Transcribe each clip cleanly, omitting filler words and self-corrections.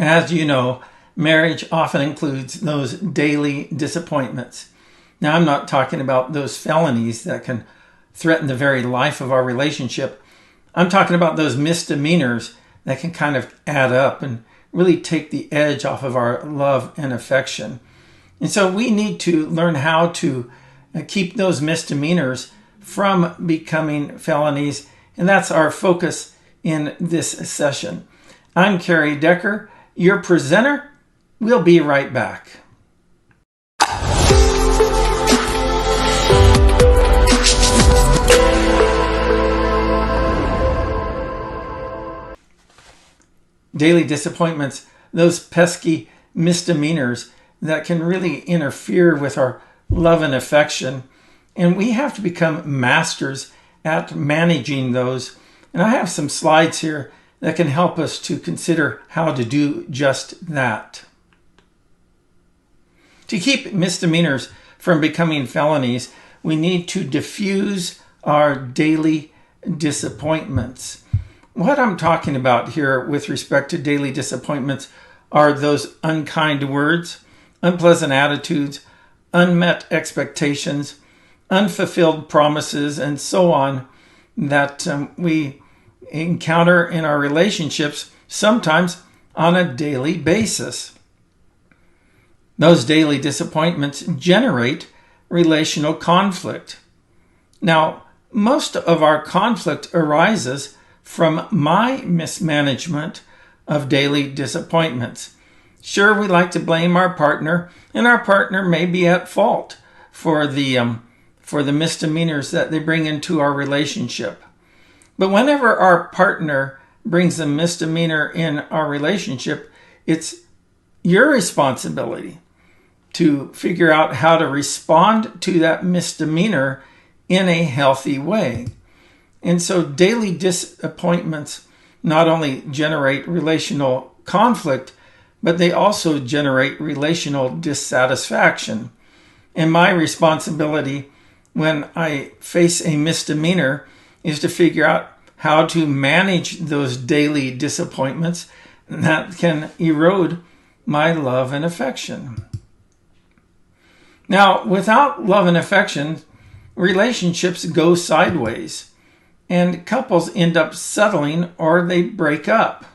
As you know, marriage often includes those daily disappointments. Now, I'm not talking about those felonies that can threaten the very life of our relationship. I'm talking about those misdemeanors that can kind of add up and really take the edge off of our love and affection. And so we need to learn how to keep those misdemeanors from becoming felonies. And that's our focus in this session. I'm Carrie Decker, your presenter. We'll be right back. Daily disappointments, those pesky misdemeanors that can really interfere with our love and affection. And we have to become masters at managing those. And I have some slides here that can help us to consider how to do just that. To keep misdemeanors from becoming felonies, we need to diffuse our daily disappointments. What I'm talking about here with respect to daily disappointments are those unkind words, unpleasant attitudes, unmet expectations, unfulfilled promises, and so on that we encounter in our relationships, sometimes on a daily basis. Those daily disappointments generate relational conflict. Now, most of our conflict arises from my mismanagement of daily disappointments. Sure, we like to blame our partner, and our partner may be at fault for the misdemeanors that they bring into our relationship. But whenever our partner brings a misdemeanor in our relationship, it's your responsibility to figure out how to respond to that misdemeanor in a healthy way. And so daily disappointments not only generate relational conflict, but they also generate relational dissatisfaction. And my responsibility when I face a misdemeanor is to figure out how to manage those daily disappointments that can erode my love and affection. Now, without love and affection, relationships go sideways, and couples end up settling or they break up.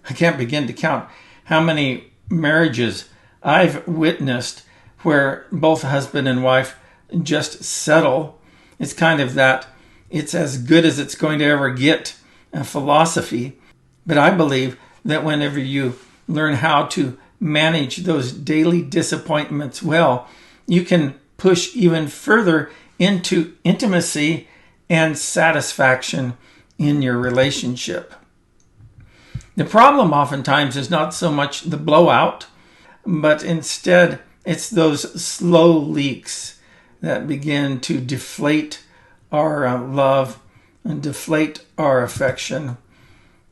I can't begin to count how many marriages I've witnessed where both husband and wife just settle. It's kind of that it's as good as it's going to ever get philosophy. But I believe that whenever you learn how to manage those daily disappointments well, you can push even further into intimacy and satisfaction in your relationship. The problem oftentimes is not so much the blowout, but instead it's those slow leaks that begin to deflate our love and deflate our affection.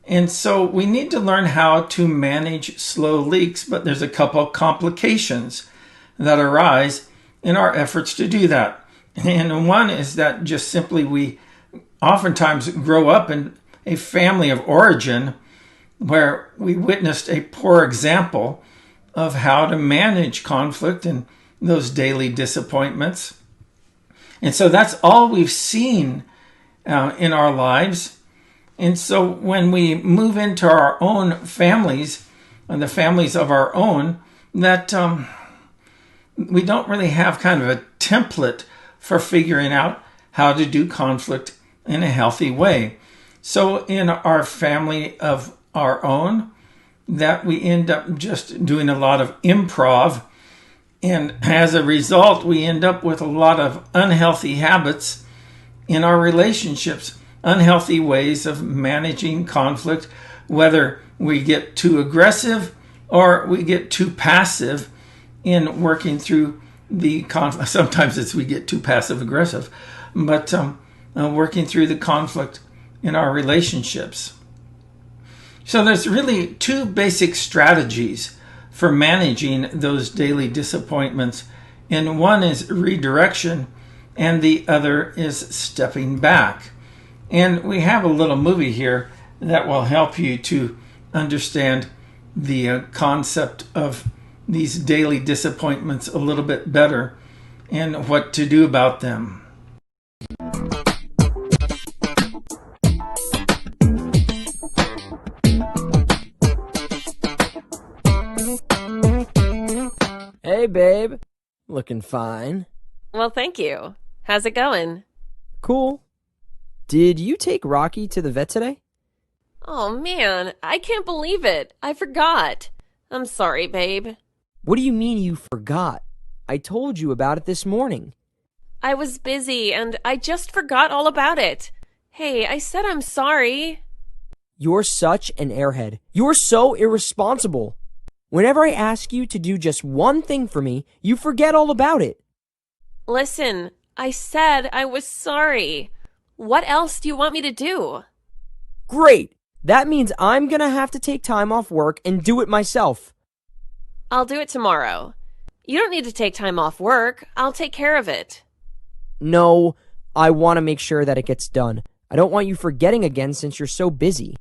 And so we need to learn how to manage slow leaks, but there's a couple of complications that arise in our efforts to do that. And one is that just simply we oftentimes grow up in a family of origin where we witnessed a poor example of how to manage conflict and those daily disappointments. And so that's all we've seen in our lives. And so when we move into our own families and the families of our own, that we don't really have kind of a template for figuring out how to do conflict in a healthy way. So in our family of our own, that we end up just doing a lot of improv. And as a result, we end up with a lot of unhealthy habits in our relationships, unhealthy ways of managing conflict, whether we get too aggressive or we get too passive in working through the conflict. Sometimes we get too passive aggressive, but working through the conflict in our relationships. So there's really two basic strategies for managing those daily disappointments. And one is redirection, and the other is stepping back. And we have a little movie here that will help you to understand the concept of these daily disappointments a little bit better and what to do about them. Hey, babe. Looking fine. Well, thank you. How's it going? Cool. Did you take Rocky to the vet today? Oh, man, I can't believe it. I forgot. I'm sorry, babe. What do you mean you forgot? I told you about it this morning. I was busy and I just forgot all about it. Hey, I said I'm sorry. You're such an airhead. You're so irresponsible. Whenever I ask you to do just one thing for me, you forget all about it. Listen, I said I was sorry. What else do you want me to do? Great! That means I'm gonna have to take time off work and do it myself. I'll do it tomorrow. You don't need to take time off work. I'll take care of it. No, I want to make sure that it gets done. I don't want you forgetting again since you're so busy.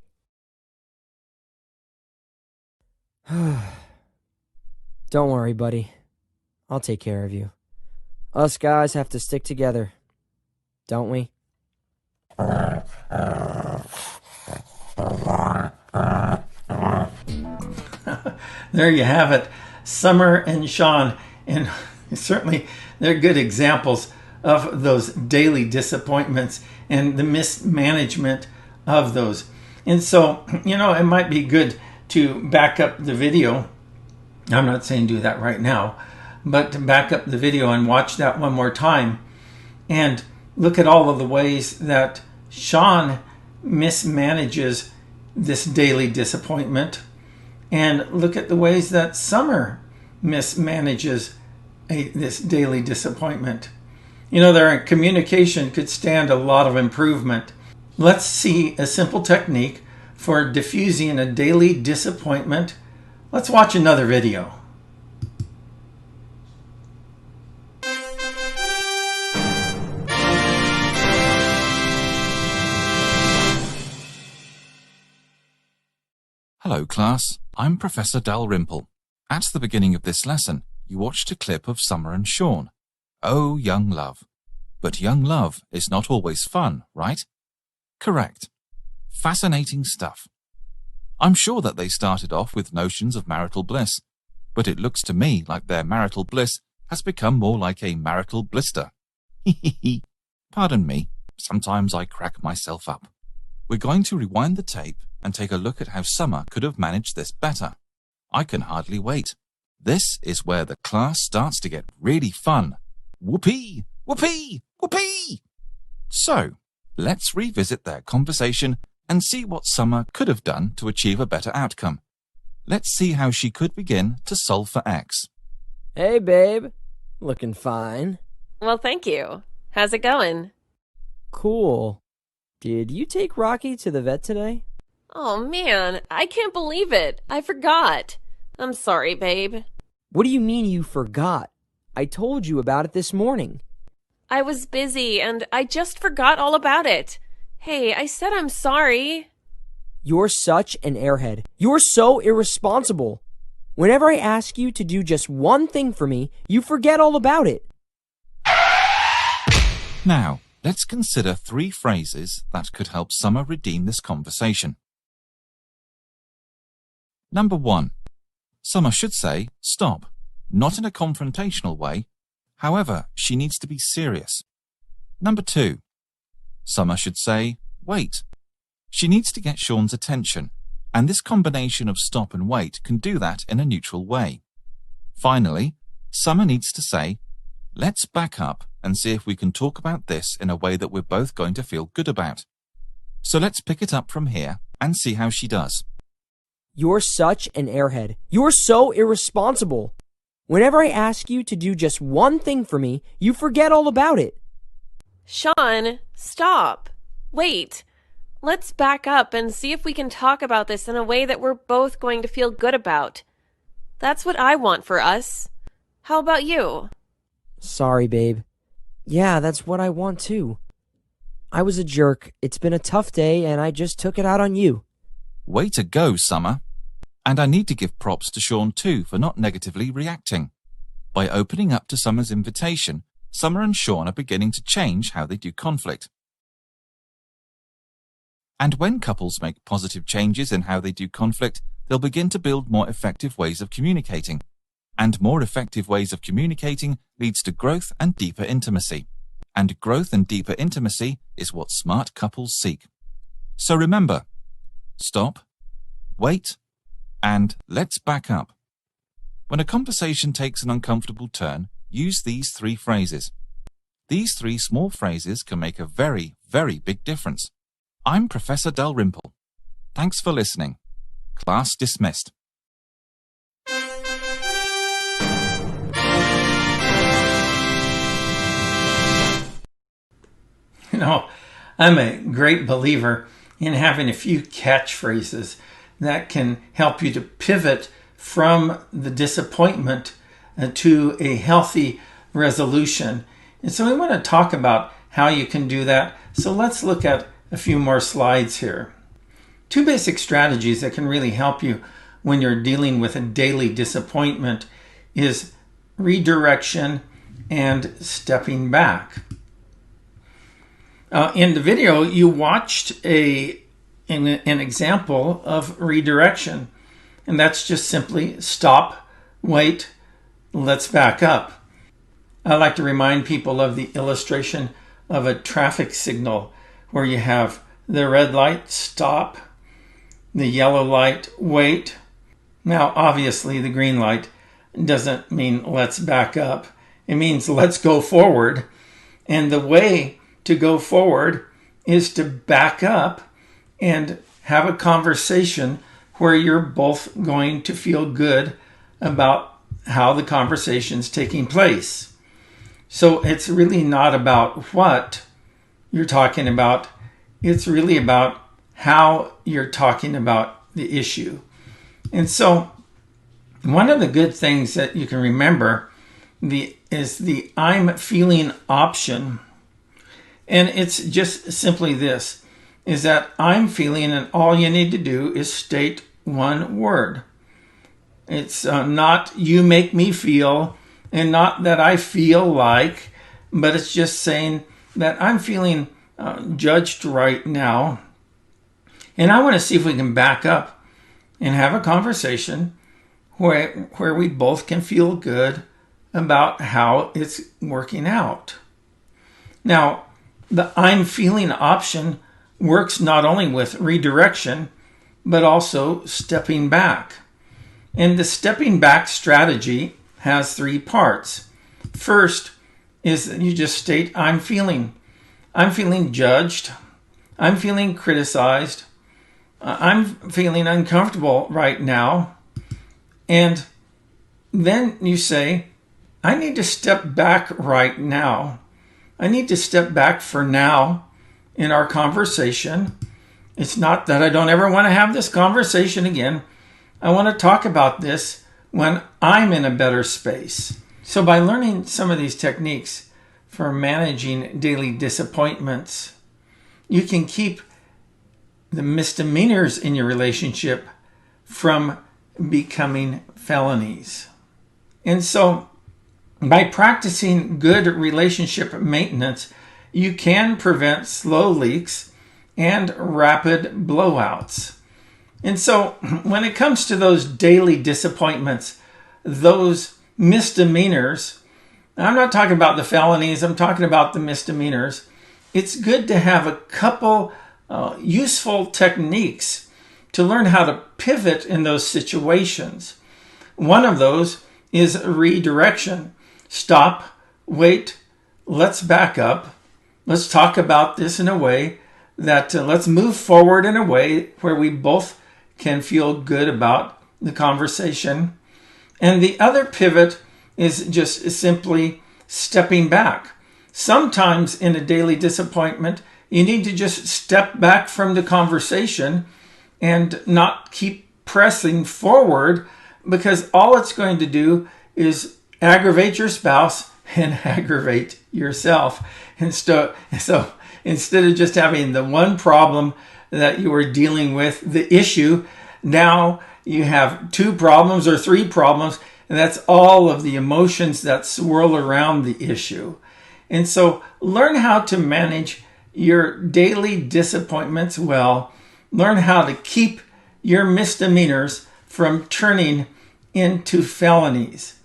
Don't worry, buddy. I'll take care of you. Us guys have to stick together, don't we? There you have it. Summer and Sean. And certainly they're good examples of those daily disappointments and the mismanagement of those. And so, it might be good to back up the video. I'm not saying do that right now, but to back up the video and watch that one more time and look at all of the ways that Sean mismanages this daily disappointment, and look at the ways that Summer mismanages this daily disappointment. Their communication could stand a lot of improvement. Let's see a simple technique for diffusing a daily disappointment. Let's watch another video. Hello class, I'm Professor Dalrymple. At the beginning of this lesson, you watched a clip of Summer and Sean. Oh, young love. But young love is not always fun, right? Correct. Fascinating stuff. I'm sure that they started off with notions of marital bliss, but it looks to me like their marital bliss has become more like a marital blister. Pardon me, sometimes I crack myself up. We're going to rewind the tape and take a look at how Summer could have managed this better. I can hardly wait. This is where the class starts to get really fun. Whoopee! Whoopee! Whoopee! So, let's revisit their conversation and see what Summer could have done to achieve a better outcome. Let's see how she could begin to solve for X. Hey, babe. Looking fine. Well, thank you. How's it going? Cool. Did you take Rocky to the vet today? Oh, man, I can't believe it. I forgot. I'm sorry, babe. What do you mean you forgot? I told you about it this morning. I was busy and I just forgot all about it. Hey, I said I'm sorry. You're such an airhead. You're so irresponsible. Whenever I ask you to do just one thing for me, you forget all about it. Now, let's consider 3 phrases that could help Summer redeem this conversation. Number 1. Summer should say, stop, not in a confrontational way. However, she needs to be serious. Number 2. Summer should say, wait. She needs to get Sean's attention, and this combination of stop and wait can do that in a neutral way. Finally, Summer needs to say, let's back up and see if we can talk about this in a way that we're both going to feel good about. So let's pick it up from here and see how she does. You're such an airhead. You're so irresponsible. Whenever I ask you to do just one thing for me, you forget all about it. Sean, stop. Wait. Let's back up and see if we can talk about this in a way that we're both going to feel good about. That's what I want for us. How about you? Sorry, babe. Yeah, that's what I want too. I was a jerk. It's been a tough day and I just took it out on you. Way to go, Summer. And I need to give props to Sean too for not negatively reacting. By opening up to Summer's invitation, Summer and Sean are beginning to change how they do conflict. And when couples make positive changes in how they do conflict, they'll begin to build more effective ways of communicating. And more effective ways of communicating leads to growth and deeper intimacy. And growth and deeper intimacy is what smart couples seek. So remember, stop, wait, and let's back up. When a conversation takes an uncomfortable turn, use these 3 phrases. These 3 small phrases can make a very, very big difference. I'm Professor Dalrymple. Thanks for listening. Class dismissed. I'm a great believer in having a few catchphrases that can help you to pivot from the disappointment to a healthy resolution. And so we want to talk about how you can do that. So let's look at a few more slides here. 2 basic strategies that can really help you when you're dealing with a daily disappointment is redirection and stepping back. In the video, you watched an example of redirection, and that's just simply stop, wait, let's back up. I like to remind people of the illustration of a traffic signal where you have the red light, stop, the yellow light, wait. Now, obviously, the green light doesn't mean let's back up. It means let's go forward. And the way to go forward is to back up and have a conversation where you're both going to feel good about how the conversation's taking place. So it's really not about what you're talking about. It's really about how you're talking about the issue. And so one of the good things that you can remember is the I'm feeling option. And it's just simply this, is that I'm feeling, and all you need to do is state one word. It's not you make me feel, and not that I feel like, but it's just saying that I'm feeling judged right now. And I want to see if we can back up and have a conversation where we both can feel good about how it's working out. Now, the I'm feeling option works not only with redirection, but also stepping back. And the stepping back strategy has 3 parts. First is that you just state I'm feeling judged. I'm feeling criticized. I'm feeling uncomfortable right now. And then you say, I need to step back right now. I need to step back for now in our conversation. It's not that I don't ever want to have this conversation again. I want to talk about this when I'm in a better space. So by learning some of these techniques for managing daily disappointments, you can keep the misdemeanors in your relationship from becoming felonies. And so by practicing good relationship maintenance, you can prevent slow leaks and rapid blowouts. And so when it comes to those daily disappointments, those misdemeanors, I'm not talking about the felonies, I'm talking about the misdemeanors. It's good to have a couple useful techniques to learn how to pivot in those situations. One of those is redirection. Stop, wait, let's back up. Let's talk about this in a way that let's move forward in a way where we both can feel good about the conversation. And the other pivot is just simply stepping back. Sometimes in a daily disappointment, you need to just step back from the conversation and not keep pressing forward, because all it's going to do is aggravate your spouse and aggravate yourself. And so instead of just having the one problem that you were dealing with, the issue, now you have 2 problems or 3 problems, and that's all of the emotions that swirl around the issue. And so learn how to manage your daily disappointments well. Learn how to keep your misdemeanors from turning into felonies.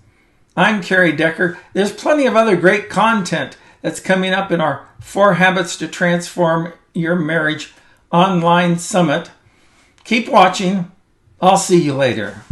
I'm Carrie Decker. There's plenty of other great content that's coming up in our 4 Habits to Transform Your Marriage online summit. Keep watching. I'll see you later.